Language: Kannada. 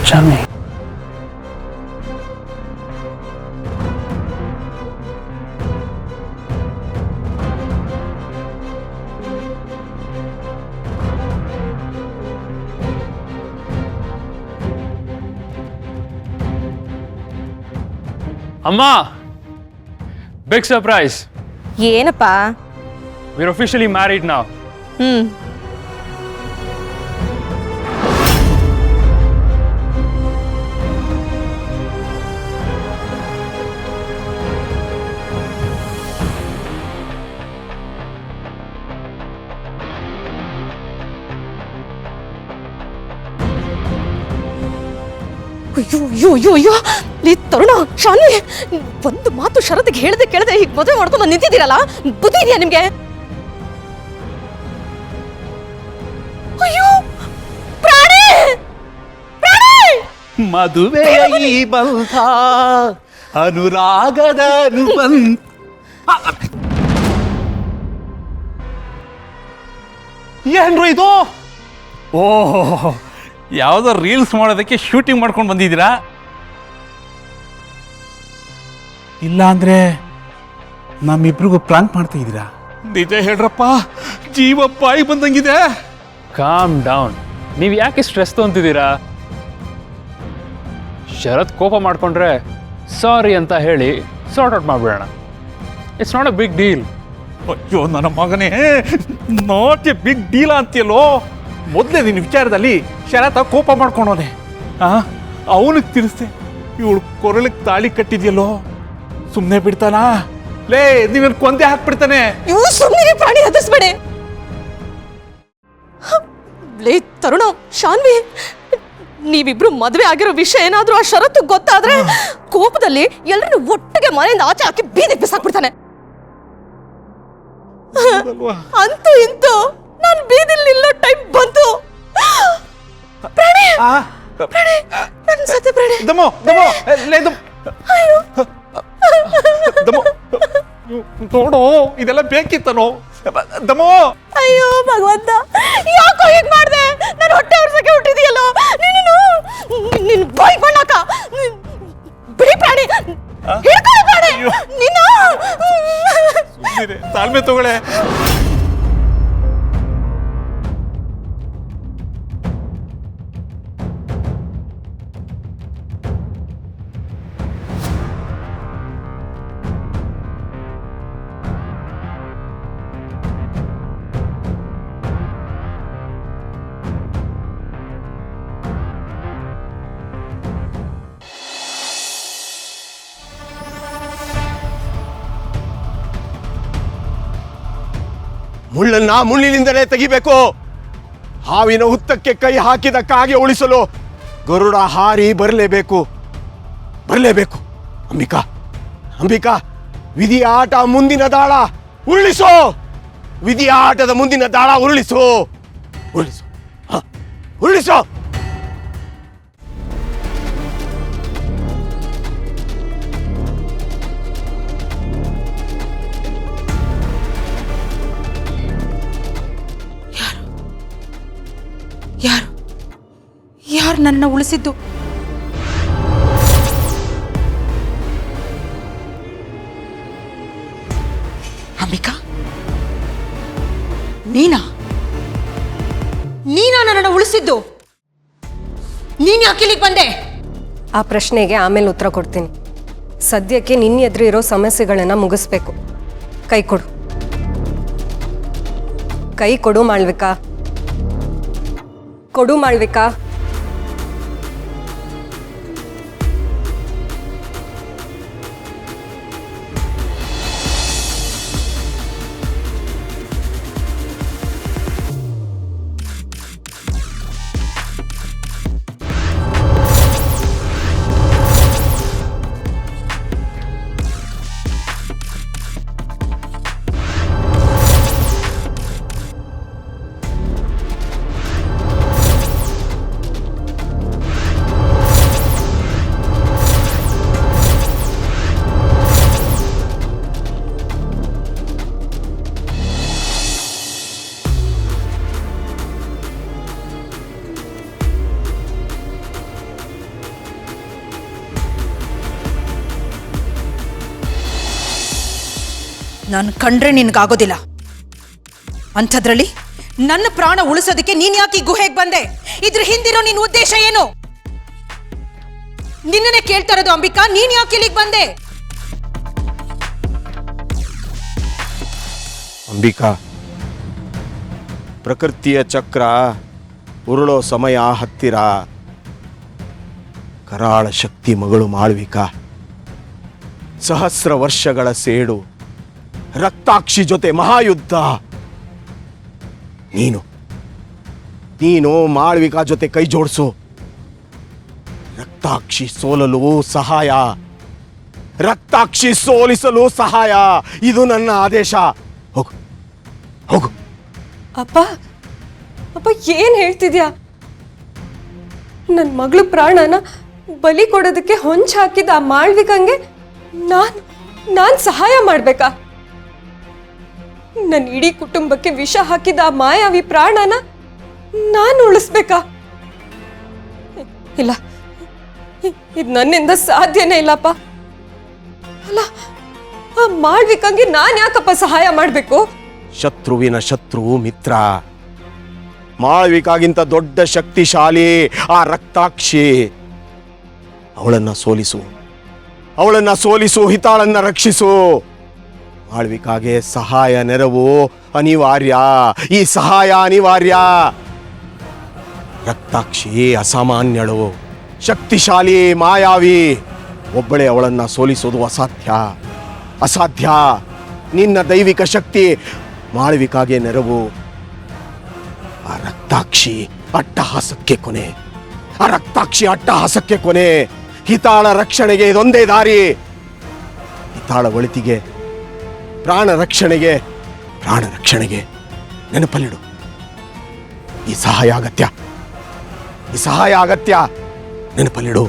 ಶಾನ್ವಿ, ಅಮ್ಮ, ಬಿಗ್ ಸರ್ಪ್ರೈಸ್. ಏನಪ್ಪ? We're officially married now. ಅಯ್ಯೋ ಅಯ್ಯೋ ಅಯ್ಯೋ ಅಯ್ಯೋ, ನೀ ತರುಣ, ಶಾನ್ವಿ, ಒಂದು ಮಾತು ಷರತ್ತಿಗೆ ಹೇಳ್ದೆ ಕೇಳದೆ ಹೀಗೆ ಮದುವೆ ಮಾಡ್ಕೊಂಡು ನಿಂತಿದ್ದೀರಲ್ಲ, ಬುದ್ಧಿ ಇದೆಯಾ ನಿಮ್ಗೆ? ಅಯ್ಯೋ ಪ್ರಾಣಿ, ಪ್ರಾಣಿ! ಮದುವೆಯ ಈ ಬಂಧ ಅನುರಾಗದ ಅನುಬಂಧ. ಏನ್ರು ಇದು? ಓಹ್, ಯಾವುದೋ ರೀಲ್ಸ್ ಮಾಡೋದಕ್ಕೆ ಶೂಟಿಂಗ್ ಮಾಡ್ಕೊಂಡು ಬಂದಿದ್ದೀರಾ? ಇಲ್ಲ ಅಂದ್ರೆ ನಮ್ಮಿಬ್ರಿಗೂ ಪ್ಲಾನ್ ಮಾಡ್ತಾ ಇದ್ದೀರಾ? ನಿಜ ಹೇಳ್ರಪ್ಪ, ಜೀವ ಬಾಯಿ ಬಂದಂಗಿದೆ. Calm down. ನೀವು ಯಾಕೆ ಸ್ಟ್ರೆಸ್ ತೊಗೊಂತಿದ್ದೀರಾ? ಶರತ್ ಕೋಪ ಮಾಡ್ಕೊಂಡ್ರೆ ಸಾರಿ ಅಂತ ಹೇಳಿ ಸಾರ್ಟ್ ಔಟ್ ಮಾಡ್ಬಿಡೋಣ. It's not a big deal. ಅಯ್ಯೋ ನನ್ನ ಮಗನೇ, ನಾಟ್ ಎ ಬಿಗ್ ಡೀಲ್ ಅಂತೀಯಲ್ಲೋ. ಮೊದಲೇ ನಿನ್ನ ವಿಚಾರದಲ್ಲಿ ಶರತ ಕೋಪ ಮಾಡ್ಕೊಂಡವನೆ, ಅವನಿಗೆ ತಿರ್ಸ್ತೆ. ಇವಳು ಕೊರಳಿಗೆ ತಾಳಿ ಕಟ್ಟಿದ್ಯಲ್ಲೋ, ಸುಮ್ಮನೆ ಬಿಡ್ತಾನಾ? ಲೇ, ನೀವೇನು ಕೊಂದೆ ಹಾಕ್ಬಿಡ್ತಾನೆ. ಇವು ಸುಮ್ಮನೆ ಪ್ರಾಣಿ ಹತ್ತಿಸ್ಬೇಡಿ. ಲೇ ತರುಣ, ಶಾನ್ವಿ, ನೀವಿಬ್ರು ಮದುವೆ ಆಗಿರೋ ವಿಷಯ ಏನಾದ್ರೂ ಆ ಷರತ್ತು ಗೊತ್ತಾದ್ರೆ ಕೋಪದಲ್ಲಿ ಎಲ್ಲರನ್ನು ಒಟ್ಟಿಗೆ ಮನೆಯಿಂದ ಆಚೆ ಹಾಕಿ ಬೀದಿ ಬಿಸಾಕ್ಬಿಡ್ತಾನೆ. ಅಂತೂ ಇಂತೂ ನಾನು ಬೀದಿಲಿ ನಿಲ್ಲೋ ಟೈಮ್ ಬಂತು. ಪ್ರಾಣಿ, ಪ್ರಾಣಿ, ನನ್ನ ಸತ್ತೆ ಪ್ರಾಣಿ. ದಮೋ ದಮೋ, ಲೇ ದಮ್. ಅಯ್ಯೋ ದಮೋ, ನೋಡು, ಇದೆಲ್ಲ ಬೇಕಿತ್ತನೋ? ದಮೋ. ಅಯ್ಯೋ ಭಗವಂತ, ಯಾಕೋ ಹೀಗೆ ಮಾಡಿದೆ? ನಾನು ಹೊಟ್ಟೆ ಹೊರ್ಸಕ್ಕೆ ಹುಟ್ಟಿದೆಯಲ್ಲೋ ನೀನು. ನಿನ್ನ ಬಾಯಿ ಬಣ್ಣಾಕ ಬಿಡಿ ಪ್ರಾಣಿ, ಹಿಡ್ಕೊಳ್ಳಿ ಪ್ರಾಣಿ ನೀನು. ತಾಳ್ಮೆ ತಗೊಳ್ಳೆ. ಮುಳ್ಳನ್ನ ಮುಳ್ಳಿನಿಂದಲೇ ತೆಗಿಬೇಕು. ಹಾವಿನ ಹುತ್ತಕ್ಕೆ ಕೈ ಹಾಕಿದ ಕಾಗೆ ಉಳಿಸಲು ಗರುಡ ಹಾರಿ ಬರಲೇಬೇಕು, ಬರಲೇಬೇಕು. ಅಂಬಿಕಾ, ಅಂಬಿಕಾ, ವಿಧಿಯ ಆಟ ಮುಂದಿನ ದಾಳ ಉರುಳಿಸೋ. ವಿಧಿಯ ಆಟದ ಮುಂದಿನ ದಾಳ ಉರುಳಿಸೋ, ಉರುಳಿಸೋ, ಉರುಳಿಸೋ. ಯಾರು ಯಾರು ನನ್ನ ಉಳಿಸಿದ್ದು? ಅಂಬಿಕಾ, ನೀನಾ ನನ್ನನ್ನು ಉಳಿಸಿದ್ದು? ನೀನ್ ಯಾಕೆ ಇಲ್ಲಿಗೆ ಬಂದೆ? ಆ ಪ್ರಶ್ನೆಗೆ ಆಮೇಲೆ ಉತ್ತರ ಕೊಡ್ತೀನಿ. ಸದ್ಯಕ್ಕೆ ನಿನ್ನ ಎದುರು ಇರೋ ಸಮಸ್ಯೆಗಳನ್ನು ಮುಗಿಸ್ಬೇಕು. ಕೈ ಕೊಡು, ಕೈ ಕೊಡು ಮಾಳ್ವಿಕಾ, ಕೊಡು ಮಾಳ್ವಿಕಾ. ನಾನು ಕಂಡ್ರೆ ನಿನ್ಗಾಗೋದಿಲ್ಲ. ಅಂಥದ್ರಲ್ಲಿ ನನ್ನ ಪ್ರಾಣ ಉಳಿಸೋದಕ್ಕೆ ನೀನ್ ಯಾಕೆ ಈ ಗುಹೆಗೆ ಬಂದೆ? ಇದ್ರ ಹಿಂದಿರೋ ನಿನ್ನ ಉದ್ದೇಶ ಏನು? ನಿನ್ನನ್ನೇ ಕೇಳ್ತಾ ಇರೋದು ಅಂಬಿಕಾ, ನೀನ್ ಯಾಕೆ ಇಲ್ಲಿಗೆ ಬಂದೆ? ಅಂಬಿಕಾ, ಪ್ರಕೃತಿಯ ಚಕ್ರ ಉರುಳೋ ಸಮಯ ಹತ್ತಿರ. ಕರಾಳ ಶಕ್ತಿ ಮಗಳು ಮಾಳ್ವಿಕಾ, ಸಹಸ್ರ ವರ್ಷಗಳ ಸೇಡು, ರಕ್ತಾಕ್ಷಿ ಜೊತೆ ಮಹಾಯುದ್ಧ. ನೀನು ಮಾಳ್ವಿಕಾ ಜೊತೆ ಕೈ ಜೋಡಿಸು. ರಕ್ತಾಕ್ಷಿ ಸೋಲಲು ಸಹಾಯ, ರಕ್ತಾಕ್ಷಿ ಸೋಲಿಸಲು ಸಹಾಯ. ಇದು ನನ್ನ ಆದೇಶ. ಹೋಗು ಹೋಗು. ಅಪ್ಪ ಅಪ್ಪ ಏನ್ ಹೇಳ್ತಿದ್ಯಾ? ನನ್ನ ಮಗಳು ಪ್ರಾಣನ ಬಲಿ ಕೊಡೋದಕ್ಕೆ ಹೊಂಚ ಹಾಕಿದ ಆ ಮಾಳ್ವಿಕಂಗೆ ನಾನ್ ಸಹಾಯ ಮಾಡ್ಬೇಕಾ? ನನ್ನ ಇಡೀ ಕುಟುಂಬಕ್ಕೆ ವಿಷ ಹಾಕಿದ ಆ ಮಾಯಾವಿ ಪ್ರಾಣನ ನಾನು ಉಳಿಸ್ಬೇಕಾ? ಇಲ್ಲ, ಇದು ನನ್ನಿಂದ ಸಾಧ್ಯನೇ ಇಲ್ಲಪ್ಪ. ಅಲ್ಲ, ಆ ಮಾಳ್ವಿಕಂಗೆ ನಾನ್ ಯಾಕಪ್ಪ ಸಹಾಯ ಮಾಡ್ಬೇಕು? ಶತ್ರುವಿನ ಶತ್ರು ಮಿತ್ರ. ಮಾಳ್ವಿಕಾಗಿಂತ ದೊಡ್ಡ ಶಕ್ತಿಶಾಲಿ ಆ ರಕ್ತಾಕ್ಷಿ. ಅವಳನ್ನ ಸೋಲಿಸು, ಹಿತಾಳನ್ನ ರಕ್ಷಿಸು. ಮಾಳ್ವಿಕಾಗೆ ಸಹಾಯ ನೆರವು ಅನಿವಾರ್ಯ. ಈ ಸಹಾಯ ಅನಿವಾರ್ಯ. ರಕ್ತಾಕ್ಷಿ ಅಸಾಮಾನ್ಯಳು, ಶಕ್ತಿಶಾಲಿ, ಮಾಯಾವಿ. ಒಬ್ಬಳೇ ಅವಳನ್ನ ಸೋಲಿಸೋದು ಅಸಾಧ್ಯ. ನಿನ್ನ ದೈವಿಕ ಶಕ್ತಿ ಮಾಳ್ವಿಕಾಗೆ ನೆರವು. ಆ ರಕ್ತಾಕ್ಷಿ ಅಟ್ಟಹಾಸಕ್ಕೆ ಕೊನೆ. ಹಿತಾಳ ರಕ್ಷಣೆಗೆ ಇದೊಂದೇ ದಾರಿ. ಹಿತಾಳ ಒಳಿತಿಗೆ, ಪ್ರಾಣ ರಕ್ಷಣೆಗೆ ನೆನಪಲ್ಲಿಡು. ಈ ಸಹಾಯ ಅಗತ್ಯ. ನೆನಪಲ್ಲಿಡು.